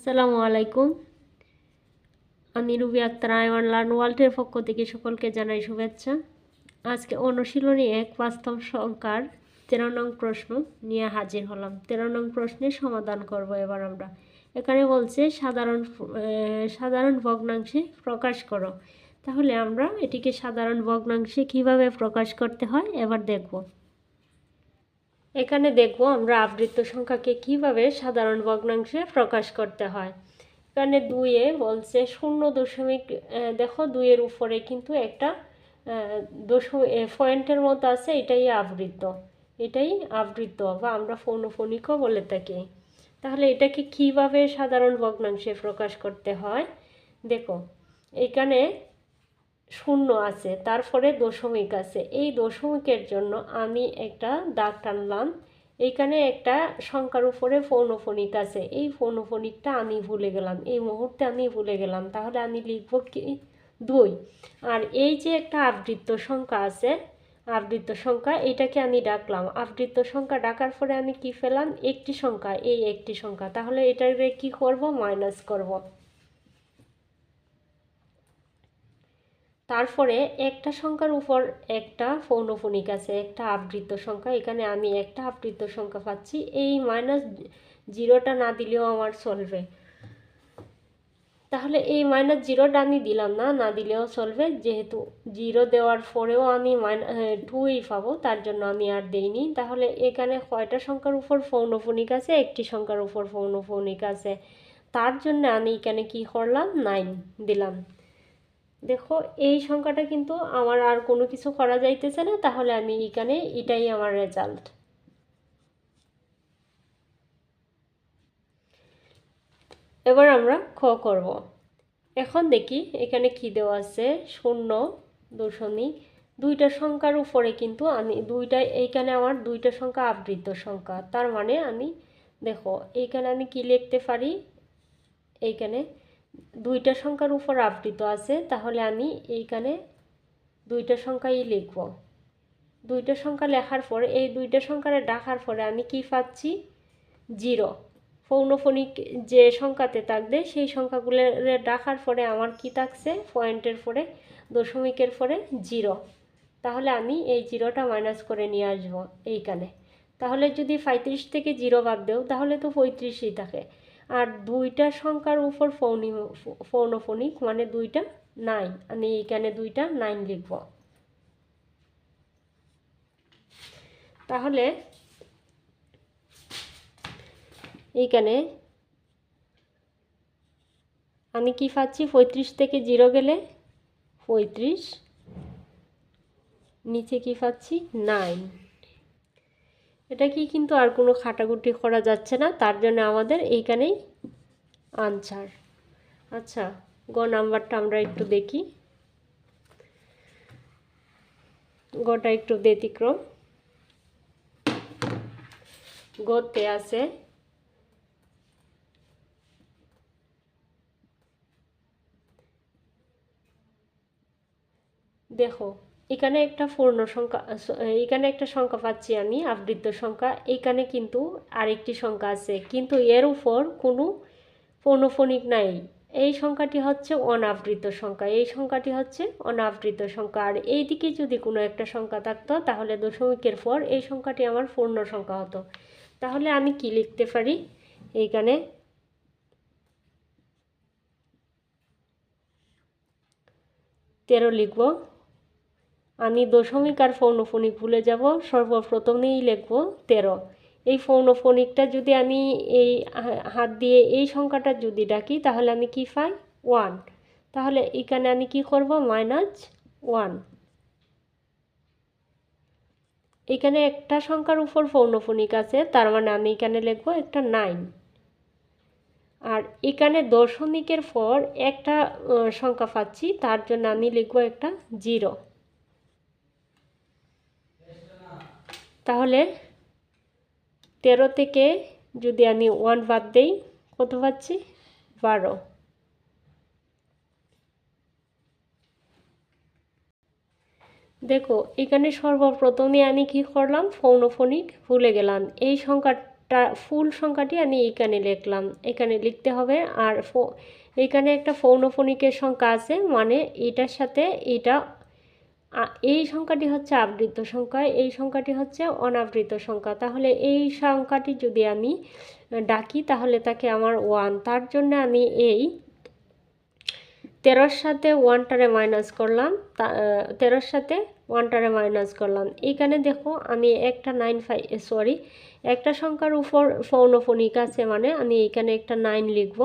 আসসালামু আলাইকুম। আমি রুবি আক্তার আইওয়ান লার্ন ওয়ার্ল্ডের পক্ষ থেকে সকলকে জানাই শুভেচ্ছা। আজকে অনুশীলনী ১ বাস্তব সংখ্যার ১৩ নং প্রশ্ন নিয়ে হাজির হলাম। ১৩ নং প্রশ্নের সমাধান করব এবার আমরা। এখানে বলছে সাধারণ ভগ্নাংশে প্রকাশ করো। তাহলে আমরা এটিকে সাধারণ ভগ্নাংশে কিভাবে প্রকাশ করতে হয় এবার দেখব। এখানে দেখব আমরা আবৃত্ত সংখ্যাকে কিভাবে সাধারণ ভগ্নাংশে প্রকাশ করতে হয়। এখানে ২-এ বলছে 0 দেখো ২-এর উপরে কিন্তু একটা পয়েন্টের মতো আছে, এটাই আবৃত্ত বা আমরা পৌনঃপুনিকও বলে থাকি। তাহলে এটাকে কিভাবে সাধারণ ভগ্নাংশে প্রকাশ করতে হয় দেখো, এখানে 0 আছে, তারপরে দশমিক আছে। এই দশমিকের জন্য আমি একটা দাগ টানলাম। এইখানে একটা সংখ্যার উপরে পৌনঃপুনিক আছে, এই পৌনঃপুনিকটা আমি ভুলে গেলাম, এই মুহূর্তে আমি ভুলে গেলাম। তাহলে আমি লিখব কি 2। আর এই যে একটা আবৃত্ত সংখ্যা আছে, আবৃত্ত সংখ্যা, এটাকে আমি ডাকলাম। আবৃত্ত সংখ্যা ডাকার পরে আমি কি পেলাম? একটি সংখ্যা, এই একটি সংখ্যা। তাহলে এটাকে কি করব? মাইনাস করব। তারপরে একটা সংখ্যার উপর একটা পৌনঃপুনিক আছে, একটা আবৃত্ত সংখ্যা। এখানে আমি একটা আবৃত্ত সংখ্যা পাচ্ছি, এই -0টা না দিলেও আমার চলবে। তাহলে এই -0টা আমি দিলাম না, না দিলেও চলবে, যেহেতু 0 দেওয়ার পরেও আমি 2ই পাবো, তার জন্য আমি আর দেইনি। তাহলে এখানে কয়টা সংখ্যার উপর পৌনঃপুনিক আছে? একটি সংখ্যার উপর পৌনঃপুনিক আছে, তার জন্য আমি এখানে কি করলাম? 9 দিলাম। দেখো এই সংখ্যাটা কিন্তু আমার আর কোনো কিছু করা যাইতেছে না, তাহলে আমি এখানে এটাই আমার রেজাল্ট। এবার আমরা খ করব। এখন দেখি এখানে কি দেওয়া আছে, 0 দুইটা সংখ্যার উপরে কিন্তু আমি এইখানে আমার দুইটা সংখ্যা আবৃত্ত সংখ্যা, তার মানে আমি দেখো এইখানে আমি কি লিখতে পারি, এইখানে দুইটা সংখ্যার উপর আবৃত্ত আছে, তাহলে আমি এইখানে দুইটা সংখ্যাই লিখব। দুইটা সংখ্যা লেখার পর এই দুইটা সংখ্যারে ডাকার পরে আমি কি পাচ্ছি? 0। পৌনঃপুনিক যে সংখ্যাতে থাকবে সেই সংখ্যাগুলো ডাকার পরে আমার কি থাকছে? পয়েন্টের পরে, দশমিকের পরে 0। তাহলে আমি এই 0টা মাইনাস করে নিয়ে আসবো এইখানে। তাহলে যদি 35 থেকে 0 বাদ দেও তাহলে তো 35ই থাকে। আর দুইটা সংখ্যার উপর পৌনঃপুনিক মানে দুইটা 9, আমি এইখানে দুইটা 9 লিখব। তাহলে এইখানে আমি কি পাচ্ছি? 35 থেকে 0 গেলে 35, নিচে কি পাচ্ছি? 9। এটা কি কিন্তু আর কোনো খাটাগুটি করা যাচ্ছে না, তার জন্য আমাদের এইখানেই আনসার। আচ্ছা, গ নাম্বারটা আমরা একটু দেখি। গটা একটু ব্যতিক্রম। গতে আছে দেখো, এখানে একটা পূর্ণ সংখ্যা, এখানে একটা সংখ্যা পাচ্ছি আমি আবৃত্ত সংখ্যা, এখানে কিন্তু আরেকটি সংখ্যা আছে, কিন্তু এর উপর কোনো পৌনঃপুনিক নাই। এই সংখ্যাটি হচ্ছে অনাবৃত সংখ্যা, এই সংখ্যাটি হচ্ছে অনাবৃত সংখ্যা। আর এই দিকে যদি কোনো একটা সংখ্যা থাকতো তাহলে দশমিকের পর এই সংখ্যাটি আমার পূর্ণ সংখ্যা হতো। তাহলে আমি কি লিখতে পারি? এইখানে 13 লিখব। আমি দশমিক আর পৌনঃপুনিক ভুলে যাব, সর্বপ্রথমেই লিখব 13। এই পৌনঃপুনিকটা যদি আমি এই হাত দিয়ে এই সংখ্যাটা যদি ডাকি তাহলে আমি কি পাই? 1। তাহলে এখানে আমি কি করব? -1। এখানে একটা সংখ্যার উপর পৌনঃপুনিক আছে, তার মানে আমি এখানে লিখব একটা 9। আর এখানে দশমিকের পর একটা সংখ্যা পাচ্ছি, তার জন্য আমি লিখব একটা 0। তাহলে 13 থেকে যদি আমি 1 বাদ দেই কত পাচ্ছি? 12। দেখো এখানে সর্বপ্রথমে আমি কি করলাম? পৌনঃপুনিক ভুলে গেলাম। এই সংখ্যা টা ফুল সংখ্যাটি আমি এখানে লিখলাম, এখানে লিখতে হবে। আর এখানে একটা পৌনঃপুনিকের সংখ্যা আছে, মানে এটার সাথে এটা, এই সংখ্যাটি হচ্ছে আবৃত সংখ্যা, এই সংখ্যাটি হচ্ছে অনাবৃত সংখ্যা। তাহলে এই সংখ্যাটি যদি আমি ডাকি তাহলে তাকে আমার 1, তার জন্য আমি এই 13-র সাথে 1টারে মাইনাস করলাম, 13-র সাথে 1টারে মাইনাস করলাম। এইখানে দেখো আমি একটা 9 একটা সংখ্যার উপর পৌনঃপুনিক আছে, মানে আমি এইখানে একটা 9 লিখব।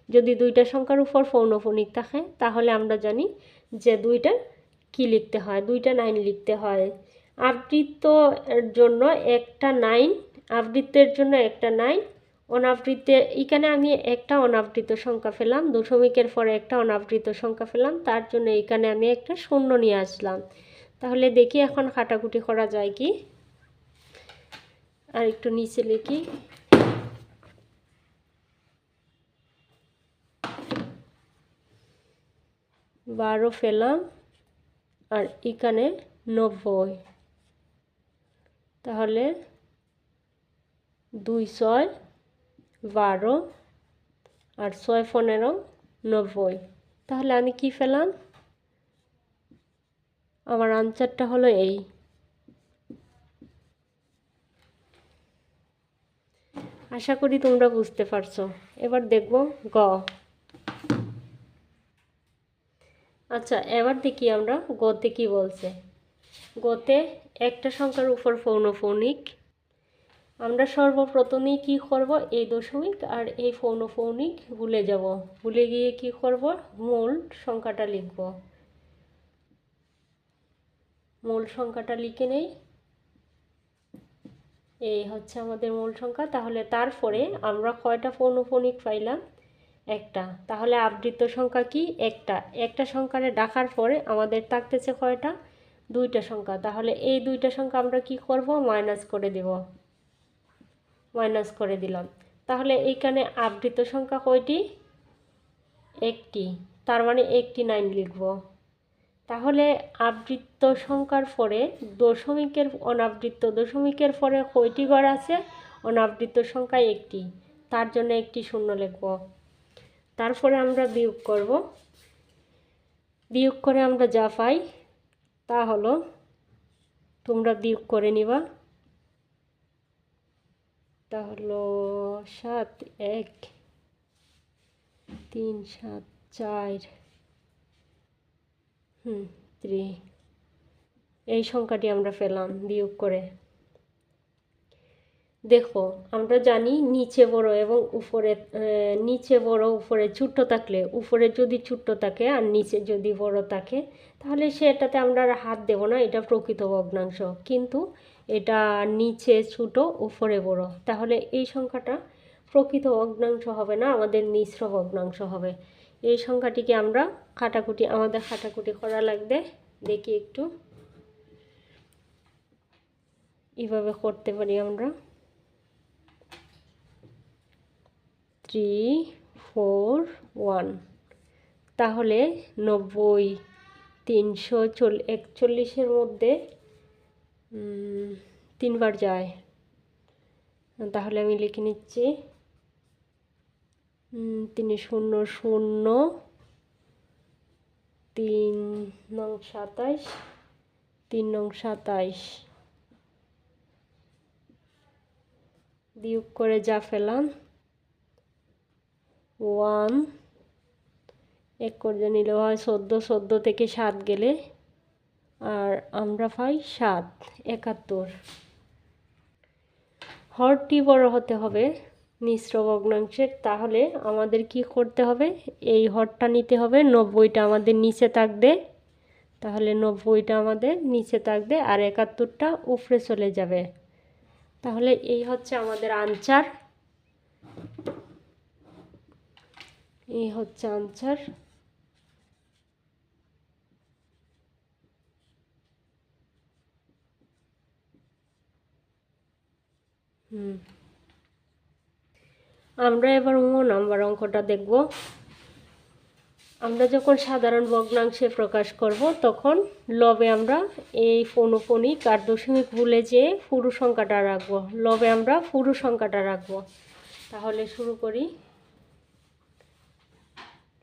যদি দুইটা সংখ্যার উপর পৌনঃপুনিক থাকে তাহলে আমরা জানি যে দুইটা কি লিখতে হয়, দুইটা 9 লিখতে হয়। আবৃত্তের জন্য একটা 9, আবৃত্তের জন্য একটা 9, অনাবৃত্তে এখানে আমি একটা অনাবৃত সংখ্যা পেলাম, দশমিকের পরে একটা অনাবৃত সংখ্যা পেলাম, তার জন্য এখানে আমি একটা 0 নিয়ে আসলাম। তাহলে দেখি এখন কাটাকুটি করা যায় কি। আর একটু নিচে লিখি, বারো পেলাম আর এখানে 90, তাহলে 2 6 12 আর 6 15 90। তাহলে আমি কি পেলাম, আমার আনসারটা হলো এই। আশা করি তোমরা বুঝতে পারছো। এবার দেখব গ। আচ্ছা, এবার দেখি আমরা গতে কি বলছে। গতে একটা সংখ্যার উপর পৌনঃপুনিক, আমরা সর্বপ্রথমেই কি করব, এই দশমিক আর এই পৌনঃপুনিক ভুলে যাব, ভুলে গিয়ে কি করব, মূল সংখ্যাটা লিখব। মূল সংখ্যাটা লিখে নেই, এই হচ্ছে আমাদের মূল সংখ্যা। তাহলে তারপরে আমরা কয়টা পৌনঃপুনিক পাইলাম, একটা। তাহলে আবৃত সংখ্যা কি, একটা। একটা সংখ্যারে ডাকার পরে আমাদের থাকতেছে কয়টা, দুইটা সংখ্যা। তাহলে এই দুইটা সংখ্যা আমরা কি করব, মাইনাস করে দেব, মাইনাস করে দিলাম। তাহলে এইখানে আবৃত সংখ্যা কয়টি, একটি, তার মানে একটি 9 লিখব। তাহলে আবৃত সংখ্যার পরে দশমিকের, অনাবৃত দশমিকের পরে কয়টি ঘর আছে, অনাবৃত সংখ্যা একটি, তার জন্য একটি 0 লিখব। তারপরে আমরা বিয়োগ করব, বিয়োগ করে আমরা যা পাই তা হলো, তোমরা বিয়োগ করে নিবা, তা হলো 7 1 3 7 4 3, এই সংখ্যাটি আমরা পেলাম বিয়োগ করে। দেখো আমরা জানি নিচে বড় এবং উপরে, নিচে বড় উপরে ছোট থাকলে, উপরে যদি ছোট থাকে আর নিচে যদি বড় থাকে তাহলে সেটাতে আমরা হাত দেব না, এটা প্রকৃত ভগ্নাংশ। কিন্তু এটা নিচে ছোট উপরে বড়, তাহলে এই সংখ্যাটা প্রকৃত ভগ্নাংশ হবে না, আমাদের মিশ্র ভগ্নাংশ হবে। এই সংখ্যাটিকে আমরা কাটাকুটি, আমাদের কাটাকুটি করা লাগবে। দেখি একটু এইভাবে করতে পারি আমরা, 3 4 1। তাহলে 90 341 মধ্যে 3 বার যায়। তাহলে আমি লিখে নিচ্ছি 3 0 0 3 নং 27, 3 নং 27 বিয়োগ করে যা পেলাম 1, এক করে নিলে হয় 14, 14 থেকে 7 গেলে আর আমরা পাই 7 71। হরটি বড় হতে হবে মিশ্র ভগ্নাংশের, তাহলে আমাদের কি করতে হবে, এই হরটা নিতে হবে, 90টা আমাদের নিচে থাকবে, তাহলে 90টা আমাদের নিচে থাকবে আর 71টা উপরে চলে যাবে। তাহলে এই হচ্ছে আমাদের আনসার, এই হচ্ছে আনসার। আমরা এবার নাম্বার অঙ্কটা দেখব। আমরা যখন সাধারণ ভগ্নাংশে প্রকাশ করব তখন লবে আমরা এই পৌনঃপুনিক আর দশমিক ভুলে যে পুরো সংখ্যাটা রাখবো, লবে আমরা পুরো সংখ্যাটা রাখবো। তাহলে শুরু করি।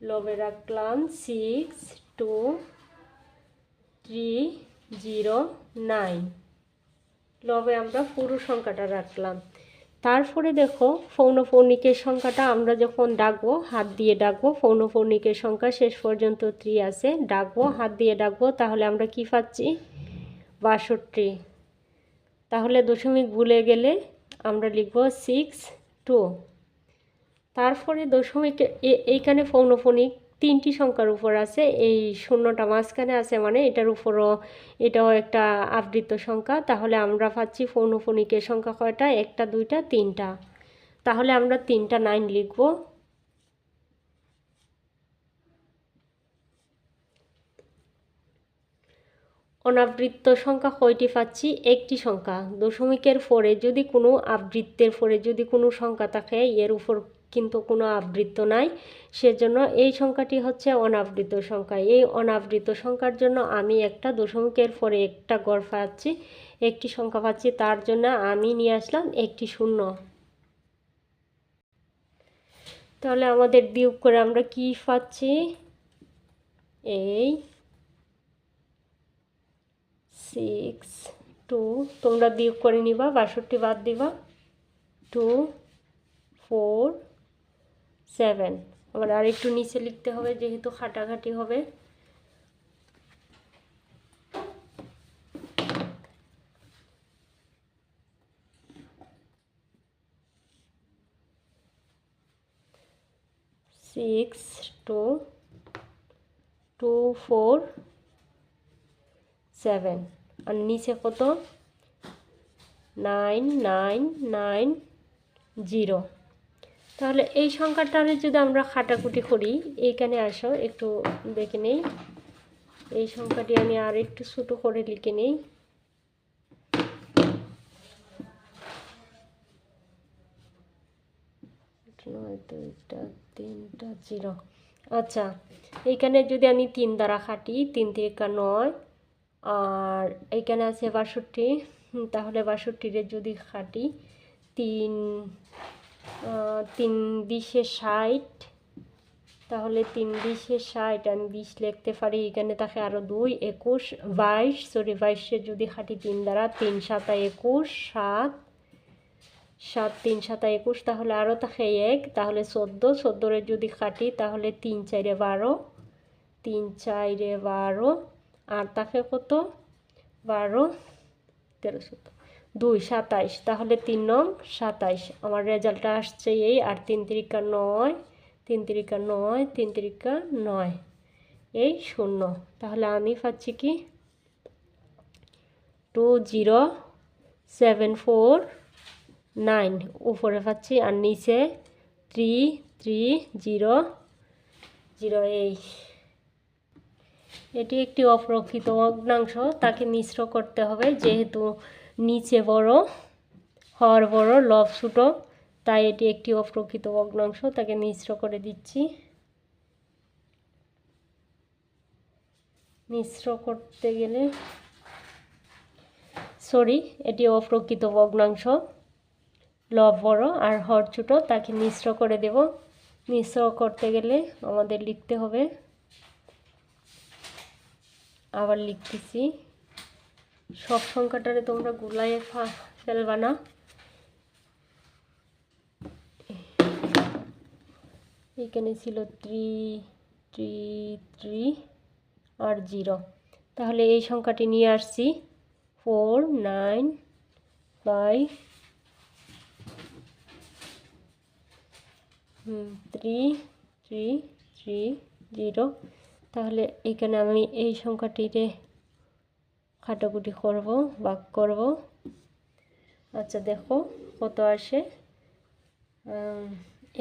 লবে রাখলাম 62309, লবে আমরা পুরো সংখ্যাটা রাখলাম। তারপরে দেখো পৌনঃপুনিকের সংখ্যাটা আমরা যখন ডাকবো, হাত দিয়ে ডাকবো, পৌনঃপুনিকের সংখ্যা শেষ পর্যন্ত 3 আছে, ডাকবো, হাত দিয়ে ডাকবো, তাহলে আমরা কি পাচ্ছি? 62। তাহলে দশমিক ভুলে গেলে আমরা লিখব 62। তারপরে দশমিক এইখানে পৌনঃপুনিক 3টি সংখ্যার উপর আছে, এই শূন্যটা মাঝখানে আছে, মানে এটার উপরও এটাও একটা আবৃত্ত সংখ্যা। তাহলে আমরা পাচ্ছি পৌনঃপুনিকের সংখ্যা কয়টা? 1টা 2টা 3টা। তাহলে আমরা 3টা 9 লিখব। অনাবৃত্ত সংখ্যা কয়টি পাচ্ছি? একটি সংখ্যা। দশমিকের পরে যদি কোনো আবৃত্তের পরে যদি কোনো সংখ্যা থাকে, এর উপর কিন্তু কোনো আবৃত্ত নাই, সেজন্য এই সংখ্যাটি হচ্ছে অনাবৃত সংখ্যা। এই অনাবৃত সংখ্যার জন্য আমি একটা দশমিকের পরে একটা গড় পাচ্ছি, একটি সংখ্যা পাচ্ছি, তার জন্য আমি নিয়ে আসলাম একটি শূন্য। তাহলে আমাদের বিয়োগ করে আমরা কি পাচ্ছি? এই 6 2, তোমরা বিয়োগ করে নিবা, 62 বাদ দিবা, 2 4 7। আবার আর একটু নিচে লিখতে হবে যেহেতু খাটাখাটি হবে। 6 2 2 4 7, আর নিচে কত? 9 9 9 0। তাহলে এই সংখ্যাটারে যদি আমরা খাটাকুটি করি, এইখানে আসো একটু দেখে নেই, এই সংখ্যাটি আমি আর একটু ছোটো করে লিখে নেই। দুইটা 3টা 0। আচ্ছা, এইখানে যদি আমি 3 দ্বারা খাটি, 3 3 9, আর এইখানে আছে 62, তাহলে 62-রে যদি খাটি, 3 3 20 60, তাহলে 3 20 60, আমি 20 লিখতে পারি। এখানে থাকে আরও 2 21 22, সরি 22-এ যদি খাটি 3 দ্বারা, 3 7 21, 7 7 3 7 21, তাহলে আরও থাকে 1, তাহলে 14, 14-রে যদি খাটি তাহলে 3 4 12, 3 4 12, আর তাকে কত? 12 13 14 2 27, তাহলে 3 9 27। আমার রেজাল্টটা আসছে এই, আর 3 3 9, 3 3 9, 3 3 9, এই 0। তাহলে আমি পাচ্ছি কি? 20749 উপরে পাচ্ছি, আর নিচে 3300। এটি একটি অপ্রকৃত ভগ্নাংশ, তাকে মিশ্র করতে হবে, যেহেতু নিচে বড় হর বড় লব ছোটো, তাই এটি একটি অপ্রকৃত ভগ্নাংশ, তাকে মিশ্র করে দিচ্ছি। মিশ্র করতে গেলে, সরি, এটি অপ্রকৃত ভগ্নাংশ, লব বড় আর হর ছোটো, তাকে মিশ্র করে দেব। মিশ্র করতে গেলে আমাদের লিখতে হবে, আবার লিখতেছি, সব সংখ্যাটারে তোমরা গুলাইয়ে ফেলবা না। এখানে ছিল 3 3 3 আর 0, তাহলে এই সংখ্যাটি নিয়ে আসছি 4 9 5 3 3 3 0। তাহলে এখানে আমি এই সংখ্যাটিতে কাটাকুটি করব, ভাগ করব। আচ্ছা, দেখো কত আসে।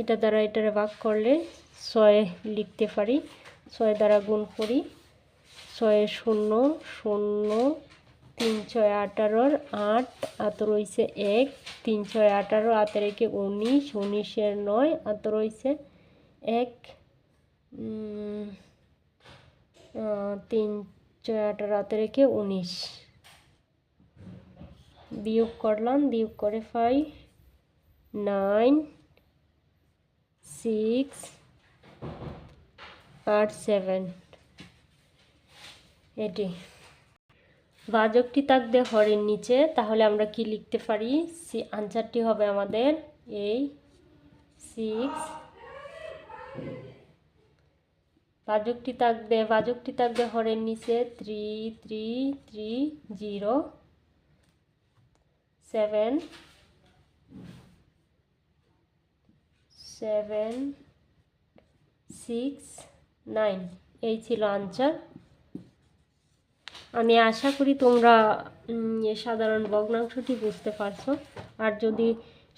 এটা দ্বারা এটারে ভাগ করলে 6 লিখতে পারি, 6 দ্বারা গুণ করি, 6 0 0, 3 6 18, 8 হাতে রয়েছে 1, 3 6 18, হাতে রেখে 19, 19-এর 9, হাতে রয়েছে 1, 3 4 18 রাতে রেখে 19 বিয়োগ করলাম, বিয়োগ করে 5 9 6 8 7 এটি ভাজকটি থাকবে হরের নিচে, তাহলে আমরা কি লিখতে পারি? আনসারটি হবে আমাদের এই 6, ভাজকটি থাকবে হরের নিচে 3 3 3 0 7 7 6 9। এই ছিল আনসার। আমি আশা করি তোমরা এই সাধারণ ভগ্নাংশটি বুঝতে পারছো। আর যদি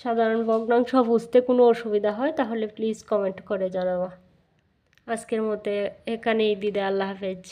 সাধারণ ভগ্নাংশ বুঝতে কোনো অসুবিধা হয় তাহলে প্লিজ কমেন্ট করে জানাবা। আজকের মতো এখানেই বিদায়, আল্লাহ হাফেজ।